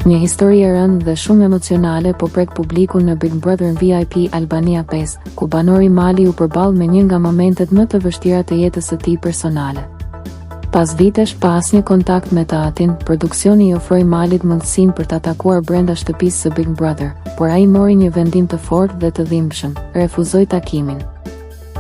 Një histori e rëndë dhe shumë emocionale po prek publikun në Big Brother VIP Albania 5, ku banori Mali u përball me një nga momentet më të vështira të jetës së tij personale. Pas vitesh pa asnjë kontakt me të atin, produksioni i ofroi Malit mundësinë për ta takuar brenda shtëpisë së Big Brother, por ai mori një vendim të fortë dhe të dhimbshëm, refuzoi takimin.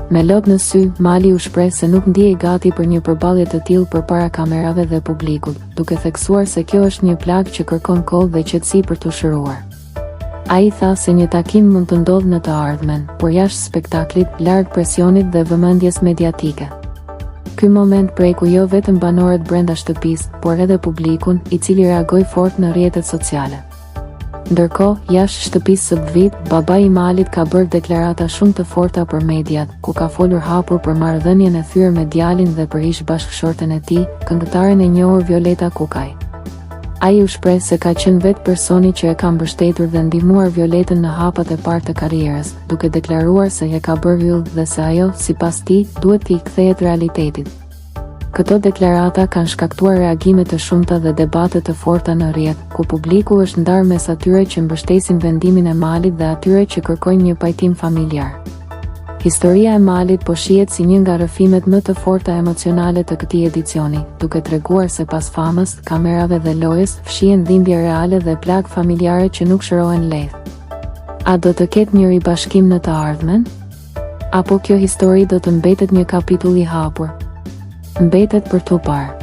Me lot në sy, Mali u shpreh se nuk ndihej gati për një përballje të tillë përpara kamerave dhe publikut, duke theksuar se kjo është një plagë që kërkon kohë dhe qetësi për t'u shëruar. Ai tha se një takim mund të ndodhë në të ardhmen, por jashtë spektaklit, larg presionit dhe vëmendjes mediatike. Ky moment preku jo vetëm banorët brenda shtëpisë, por edhe publikun, i cili reagoi fort në rrjetet sociale. Ndërkohë, jashtë shtëpisë së Bvit, babai i Malit ka bërë deklarata shumë të forta për mediat, ku ka folur hapur për marrëdhënien e thyrë me djalin dhe për ish bashkëshorten e tij, këngëtaren e njohur Violeta Kukaj. Ai u shpreh se ka qenë vetë personi që e ka mbështetur dhe ndihmuar Violetën në hapat e parë të karrierës, duke deklaruar se e ka bërë yll dhe se ajo, sipas tij, duhet t'i kthehet realitetit. Këto deklarata kanë shkaktuar reagime të shumta dhe debate të forta në rrjet, ku publiku është ndarë mes atyre që mbështesin vendimin e Malit dhe atyre që kërkojnë një pajtim familjar. Historia e Malit po shihet si një nga rrëfimet më të forta emocionale të këtij edicioni, duke treguar se pas famës, kamerave dhe lojës, fshihen dhimbje reale dhe plagë familjare që nuk shërohen lehtë. A do të ketë një ribashkim në të ardhmen? Apo kjo histori do të mbetet një kapitull i hapur? Mbetet për t'u parë.